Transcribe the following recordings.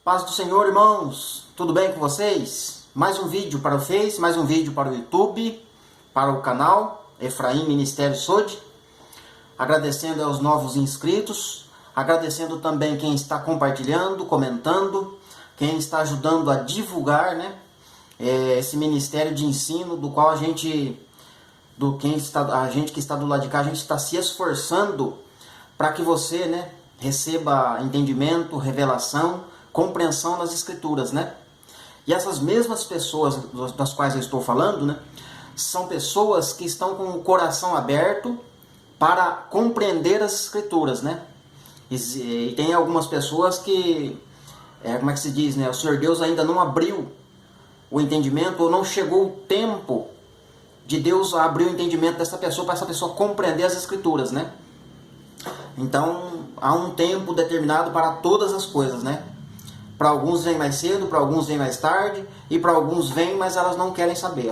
Paz do Senhor, irmãos, tudo bem com vocês? Mais um vídeo para o Face, mais um vídeo para o YouTube, para o canal Efraim Ministério Sode. Agradecendo aos novos inscritos, agradecendo também quem está compartilhando, comentando, quem está ajudando a divulgar, esse ministério de ensino do qual a gente que está do lado de cá, a gente está se esforçando para que você, receba entendimento, revelação, compreensão nas escrituras, E essas mesmas pessoas das quais eu estou falando, são pessoas que estão com o coração aberto para compreender as escrituras, E tem algumas pessoas que, como é que se diz, o Senhor Deus ainda não abriu o entendimento, ou não chegou o tempo de Deus abrir o entendimento dessa pessoa, para essa pessoa compreender as escrituras, Então, há um tempo determinado para todas as coisas, Para alguns vem mais cedo, para alguns vem mais tarde, e para alguns vem, mas elas não querem saber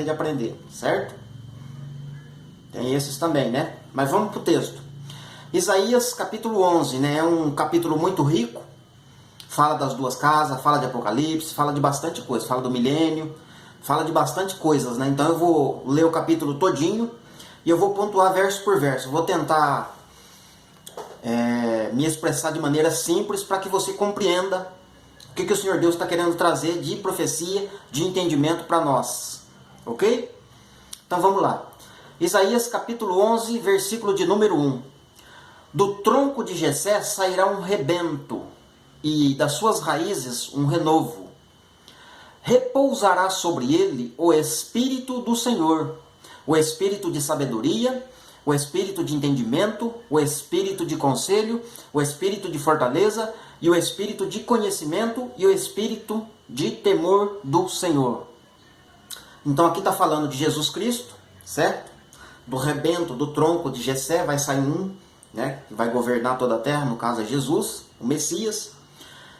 de aprender, certo? Tem esses também, Mas vamos para o texto. Isaías capítulo 11, é um capítulo muito rico, fala das duas casas, fala de Apocalipse, fala de bastante coisa, fala do milênio, fala de bastante coisas, Então eu vou ler o capítulo todinho, e eu vou pontuar verso por verso, vou tentar me expressar de maneira simples para que você compreenda o que o Senhor Deus está querendo trazer de profecia, de entendimento para nós. Ok? Então vamos lá. Isaías capítulo 11, versículo de número 1. Do tronco de Jessé sairá um rebento, e das suas raízes um renovo. Repousará sobre ele o Espírito do Senhor, o Espírito de sabedoria, o Espírito de entendimento, o Espírito de conselho, o Espírito de fortaleza, e o Espírito de conhecimento, e o Espírito de temor do Senhor. Então aqui está falando de Jesus Cristo, certo? Do rebento, do tronco de Jessé, vai sair um, que vai governar toda a terra, no caso é Jesus, o Messias.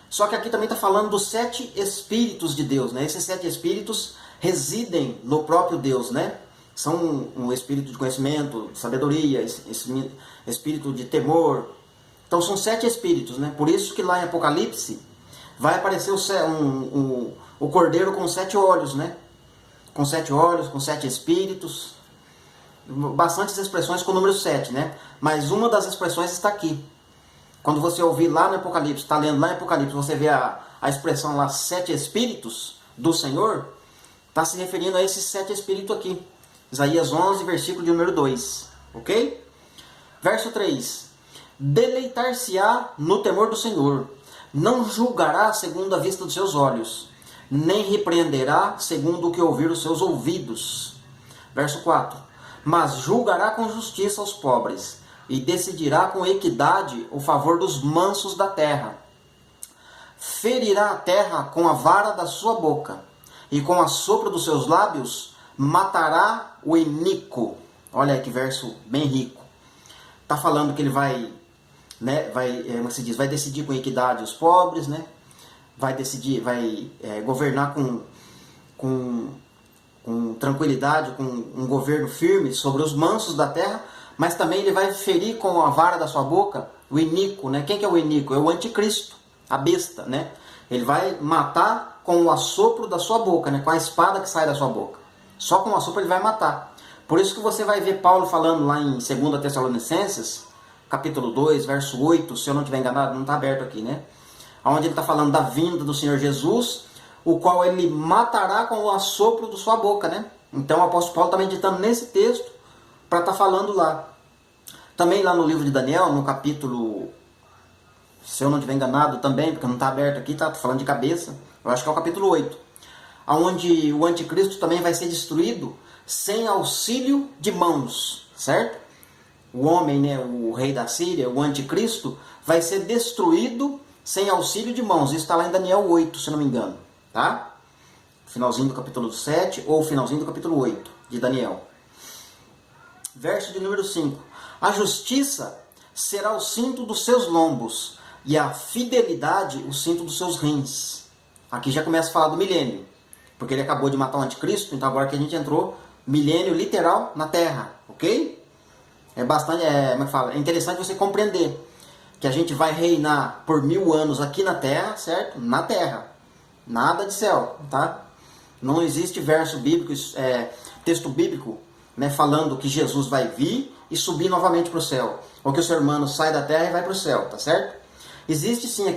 Só que aqui também está falando dos 7 Espíritos de Deus, Esses 7 Espíritos residem no próprio Deus, São um espírito de conhecimento, de sabedoria, espírito de temor. Então são 7 espíritos, Por isso que lá em Apocalipse vai aparecer o cordeiro com 7 olhos, Com 7 olhos, com 7 espíritos. Bastantes expressões com o número 7, Mas uma das expressões está aqui. Quando você ouvir lá no Apocalipse, está lendo lá em Apocalipse, você vê a expressão lá, 7 espíritos do Senhor, está se referindo a esses 7 espíritos aqui. Isaías 11, versículo de número 2. Ok? Verso 3. Deleitar-se-á no temor do Senhor. Não julgará segundo a vista dos seus olhos, nem repreenderá segundo o que ouvir os seus ouvidos. Verso 4. Mas julgará com justiça os pobres, e decidirá com equidade o favor dos mansos da terra. Ferirá a terra com a vara da sua boca, e com a sopro dos seus lábios matará o iníquo. Olha aí que verso bem rico. Está falando que ele vai decidir com equidade os pobres, Vai decidir, vai governar com tranquilidade, com um governo firme sobre os mansos da terra, mas também ele vai ferir com a vara da sua boca o iníquo, Quem que é o iníquo? É o anticristo, a besta, Ele vai matar com o assopro da sua boca, com a espada que sai da sua boca. Só com o assopro ele vai matar. Por isso que você vai ver Paulo falando lá em 2 Tessalonicenses, capítulo 2, verso 8, se eu não estiver enganado, não está aberto aqui, Onde ele está falando da vinda do Senhor Jesus, o qual ele matará com o assopro da sua boca, Então o apóstolo Paulo está meditando nesse texto para estar falando lá. Também lá no livro de Daniel, no capítulo, se eu não estiver enganado também, porque não está aberto aqui, tá falando de cabeça, eu acho que é o capítulo 8. Onde o anticristo também vai ser destruído sem auxílio de mãos, certo? O homem, o rei da Síria, o anticristo, vai ser destruído sem auxílio de mãos. Isso está lá em Daniel 8, se não me engano, tá? Finalzinho do capítulo 7 ou finalzinho do capítulo 8 de Daniel. Verso de número 5. A justiça será o cinto dos seus lombos, e a fidelidade o cinto dos seus rins. Aqui já começa a falar do milênio, porque ele acabou de matar o anticristo, então agora que a gente entrou, milênio literal na terra, ok? É interessante você compreender que a gente vai reinar por 1000 anos aqui na terra, certo? Na terra. Nada de céu, tá? Não existe verso bíblico, texto bíblico, né, falando que Jesus vai vir e subir novamente para o céu. Ou que o ser humano sai da terra e vai para o céu, tá certo? Existe sim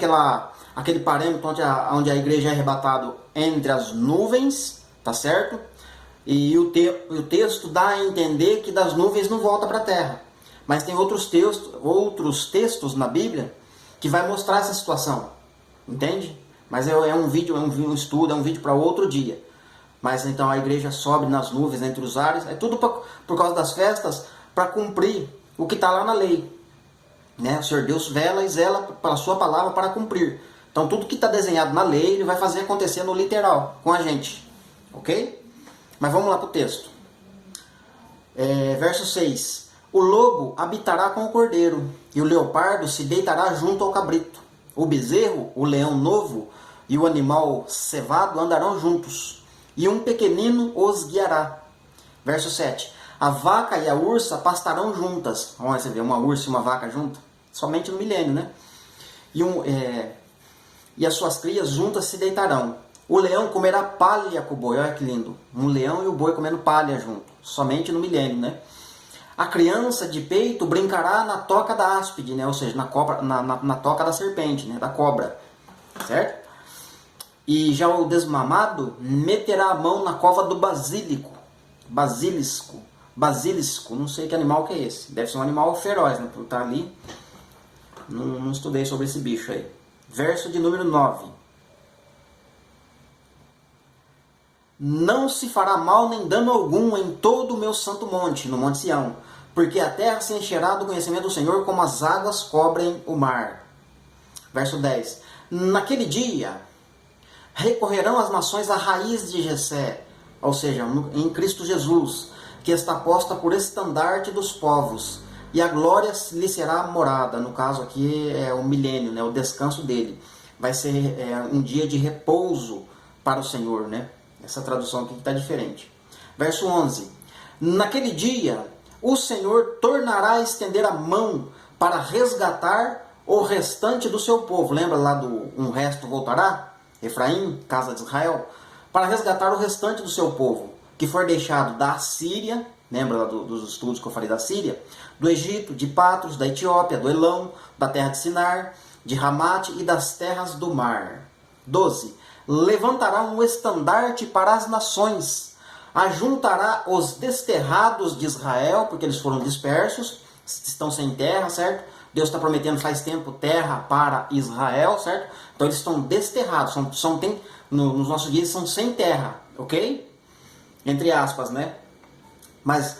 aquele parâmetro onde a igreja é arrebatado entre as nuvens, tá certo? E o texto dá a entender que das nuvens não volta para a terra. Mas tem outros textos na Bíblia que vai mostrar essa situação, entende? Mas é um vídeo, um estudo, é um vídeo para outro dia. Mas então a igreja sobe nas nuvens entre os ares, é tudo por causa das festas, para cumprir o que está lá na lei. Né? O Senhor Deus vela e zela pela sua palavra para cumprir. Então tudo que está desenhado na lei, Ele vai fazer acontecer no literal, com a gente. Ok? Mas vamos lá para o texto. Verso 6. O lobo habitará com o cordeiro, e o leopardo se deitará junto ao cabrito. O bezerro, o leão novo e o animal cevado andarão juntos, e um pequenino os guiará. Verso 7. A vaca e a ursa pastarão juntas. Olha, você vê uma ursa e uma vaca juntas? Somente no milênio, né? E as suas crias juntas se deitarão. O leão comerá palha com o boi. Olha que lindo. Um leão e o boi comendo palha junto. Somente no milênio, né? A criança de peito brincará na toca da áspide, né? Ou seja, na toca da serpente, né? Da cobra. Certo? E já o desmamado meterá a mão na cova do basilisco, não sei que animal que é esse. Deve ser um animal feroz, né? Por estar ali. Não estudei sobre esse bicho aí. Verso de número 9. Não se fará mal nem dano algum em todo o meu santo monte, no Monte Sião, porque a terra se encherá do conhecimento do Senhor como as águas cobrem o mar. Verso 10. Naquele dia recorrerão as nações à raiz de Jessé, ou seja, em Cristo Jesus, que está posta por estandarte dos povos, e a glória lhe será morada. No caso aqui é o milênio, né, o descanso dele. Vai ser um dia de repouso para o Senhor, né? Essa tradução aqui está diferente. Verso 11. Naquele dia, o Senhor tornará a estender a mão para resgatar o restante do seu povo. Lembra lá do um resto voltará? Efraim, casa de Israel. Para resgatar o restante do seu povo, que for deixado da Síria. Lembra lá dos estudos que eu falei da Síria? Do Egito, de Patros, da Etiópia, do Elão, da terra de Sinar, de Ramate e das terras do mar. 12. Levantará um estandarte para as nações, ajuntará os desterrados de Israel, porque eles foram dispersos, estão sem terra, certo? Deus está prometendo faz tempo terra para Israel, certo? Então eles estão desterrados, nos nossos dias são sem terra, ok? Entre aspas, né? Mas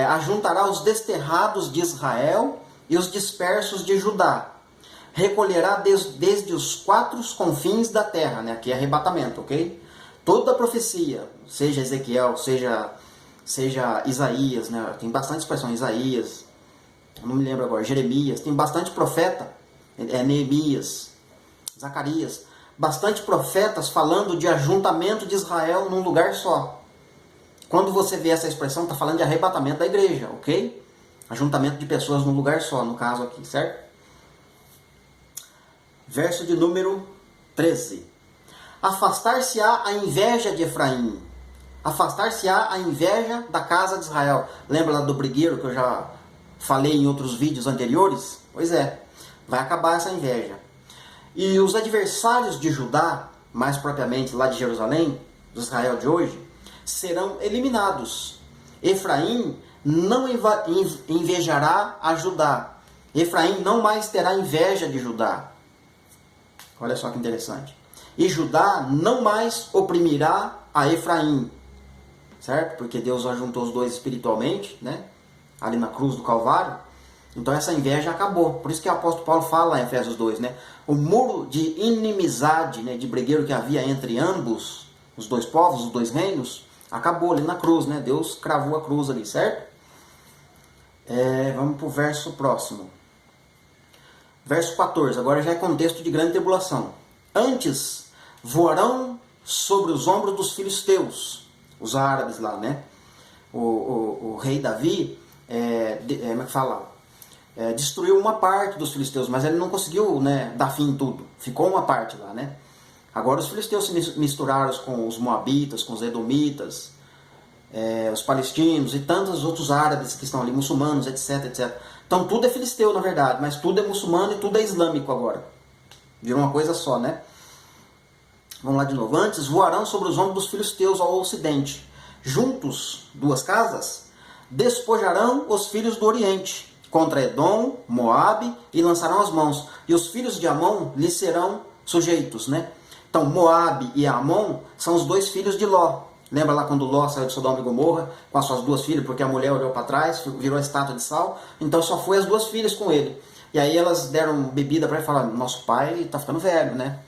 ajuntará os desterrados de Israel e os dispersos de Judá. Recolherá desde os 4 confins da terra, né? Aqui é arrebatamento, ok? Toda a profecia, seja Ezequiel, seja Isaías, né? Tem bastante expressão, Isaías, não me lembro agora, Jeremias, tem bastante profeta, Neemias, Zacarias, bastante profetas falando de ajuntamento de Israel num lugar só. Quando você vê essa expressão, está falando de arrebatamento da igreja, ok? Ajuntamento de pessoas num lugar só, no caso aqui, certo? Verso de número 13. Afastar-se-á a inveja de Efraim. Afastar-se-á a inveja da casa de Israel. Lembra lá do brigueiro que eu já falei em outros vídeos anteriores? Pois é, vai acabar essa inveja. E os adversários de Judá, mais propriamente lá de Jerusalém, do Israel de hoje, serão eliminados. Efraim não invejará a Judá. Efraim não mais terá inveja de Judá. Olha só que interessante. E Judá não mais oprimirá a Efraim. Certo? Porque Deus ajuntou os dois espiritualmente, né? Ali na cruz do Calvário. Então essa inveja acabou. Por isso que o apóstolo Paulo fala em Efésios 2, né? O muro de inimizade, né, de brigueiro que havia entre ambos, os dois povos, os dois reinos, acabou ali na cruz, né? Deus cravou a cruz ali, certo? Vamos para o verso próximo. Verso 14, agora já é contexto de grande tribulação. Antes voarão sobre os ombros dos filisteus, os árabes lá, né? O rei Davi, como é que fala? destruiu uma parte dos filisteus, mas ele não conseguiu, né, dar fim em tudo. Ficou uma parte lá, né? Agora os filisteus se misturaram com os moabitas, com os edomitas, os palestinos e tantos outros árabes que estão ali, muçulmanos, etc, etc. Então tudo é filisteu, na verdade, mas tudo é muçulmano e tudo é islâmico agora. Virou uma coisa só, né? Vamos lá de novo. Antes voarão sobre os ombros dos filisteus ao ocidente. Juntos, duas casas, despojarão os filhos do oriente contra Edom, Moabe, e lançarão as mãos. E os filhos de Amon lhes serão sujeitos, né? Então Moabe e Amon são os dois filhos de Ló. Lembra lá quando Ló saiu de Sodoma e Gomorra com as suas duas filhas, porque a mulher olhou para trás, virou a estátua de sal, então só foi as duas filhas com ele. E aí elas deram bebida para ele e falaram, nosso pai está ficando velho, né?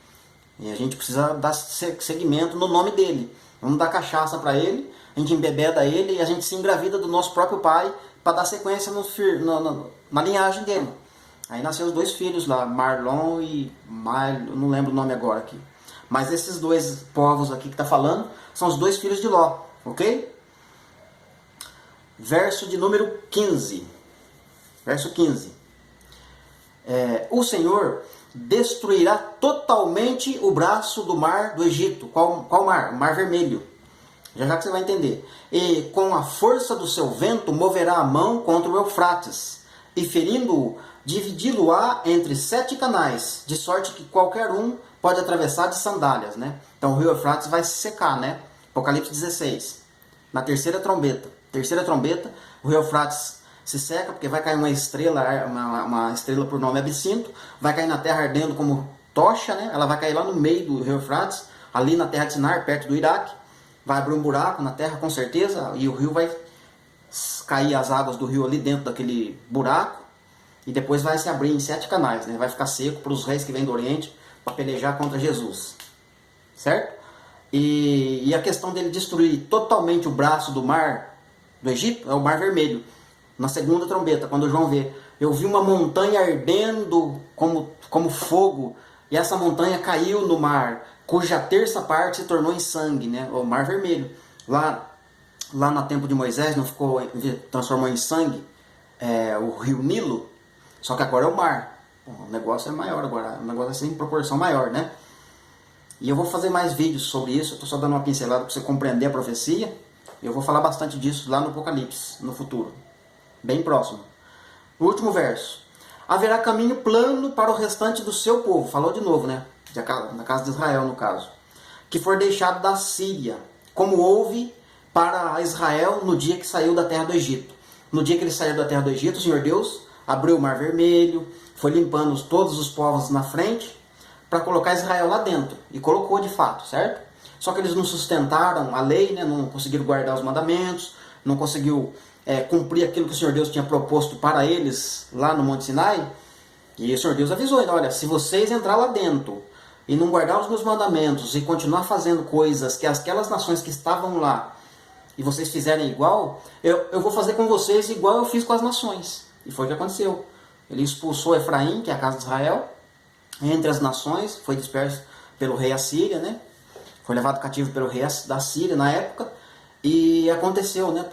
E a gente precisa dar seguimento no nome dele. Vamos dar cachaça para ele, a gente embebeda ele e a gente se engravida do nosso próprio pai para dar sequência na linhagem dele. Aí nasceram os dois filhos lá, Marlon e não lembro o nome agora aqui. Mas esses dois povos aqui que está falando são os dois filhos de Ló, ok? Verso de número 15. Verso 15. O Senhor destruirá totalmente o braço do mar do Egito. Qual mar? O Mar Vermelho. Já que você vai entender. E com a força do seu vento moverá a mão contra o Eufrates, e ferindo-o, dividi-lo-á entre 7 canais, de sorte que qualquer um pode atravessar de sandálias, né? Então o rio Eufrates vai se secar, né? Apocalipse 16. Na terceira trombeta. O rio Eufrates se seca porque vai cair uma estrela, uma estrela por nome Absinto, vai cair na terra ardendo como tocha, né? Ela vai cair lá no meio do rio Eufrates, ali na terra de Sinar, perto do Iraque. Vai abrir um buraco na terra com certeza, e o rio vai cair, as águas do rio ali dentro daquele buraco, e depois vai se abrir em 7 canais, né? Vai ficar seco para os reis que vêm do Oriente para pelejar contra Jesus, certo? E a questão dele destruir totalmente o braço do mar do Egito é o Mar Vermelho. Na segunda trombeta, quando João vê, eu vi uma montanha ardendo como fogo, e essa montanha caiu no mar, cuja terça parte se tornou em sangue, né? O Mar Vermelho. Lá no tempo de Moisés não transformou em sangue o rio Nilo, só que agora é o mar. O negócio é maior agora, o negócio é assim, em proporção maior, né? E eu vou fazer mais vídeos sobre isso, eu estou só dando uma pincelada para você compreender a profecia. Eu vou falar bastante disso lá no Apocalipse, no futuro, bem próximo. O último verso. Haverá caminho plano para o restante do seu povo, falou de novo, né? Na casa de Israel, no caso. Que for deixado da Síria, como houve para Israel no dia que saiu da terra do Egito. No dia que ele saiu da terra do Egito, o Senhor Deus abriu o Mar Vermelho, foi limpando todos os povos na frente, para colocar Israel lá dentro. E colocou de fato, certo? Só que eles não sustentaram a lei, né? Não conseguiram guardar os mandamentos, não conseguiu cumprir aquilo que o Senhor Deus tinha proposto para eles lá no Monte Sinai. E o Senhor Deus avisou, olha, se vocês entrar lá dentro e não guardar os meus mandamentos e continuar fazendo coisas que aquelas nações que estavam lá, e vocês fizerem igual, eu vou fazer com vocês igual eu fiz com as nações. E foi o que aconteceu. Ele expulsou Efraim, que é a casa de Israel, entre as nações, foi disperso pelo rei Assíria, né? Foi levado cativo pelo rei da Síria na época, e aconteceu, né?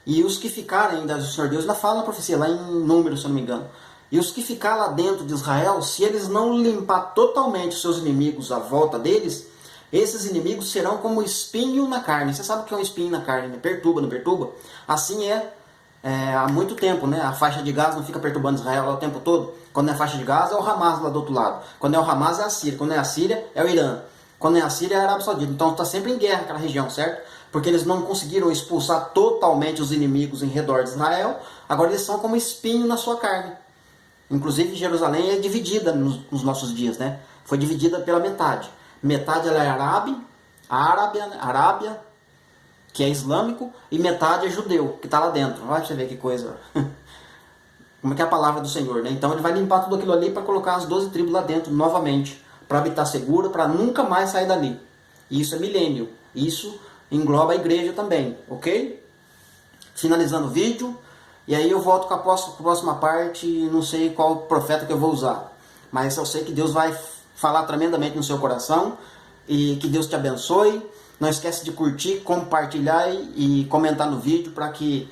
E os que ficarem ainda, o Senhor Deus ainda fala na profecia, lá em Números, se eu não me engano, e os que ficar lá dentro de Israel, se eles não limpar totalmente os seus inimigos à volta deles, esses inimigos serão como espinho na carne. Você sabe o que é um espinho na carne, né? Perturba, não perturba? Assim há muito tempo, né? A faixa de Gaza não fica perturbando Israel lá o tempo todo. Quando é a faixa de Gaza é o Hamas lá do outro lado. Quando é o Hamas é a Síria. Quando é a Síria é o Irã. Quando é a Síria é a Arábia Saudita. Então está sempre em guerra aquela região, certo? Porque eles não conseguiram expulsar totalmente os inimigos em redor de Israel. Agora eles são como espinho na sua carne. Inclusive Jerusalém é dividida nos nossos dias, né? Foi dividida pela metade. Metade ela é Arábia, que é islâmico, e metade é judeu, que está lá dentro. Vai você ver que coisa. Como é que é a palavra do Senhor, né? Então ele vai limpar tudo aquilo ali para colocar as 12 tribos lá dentro novamente, para habitar seguro, para nunca mais sair dali. E isso é milênio. Isso engloba a igreja também, ok? Finalizando o vídeo. E aí eu volto com a próxima parte, não sei qual profeta que eu vou usar. Mas eu sei que Deus vai falar tremendamente no seu coração. E que Deus te abençoe. Não esquece de curtir, compartilhar e comentar no vídeo para que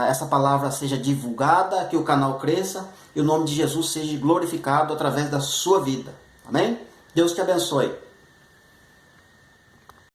essa palavra seja divulgada, que o canal cresça e o nome de Jesus seja glorificado através da sua vida. Amém? Deus te abençoe.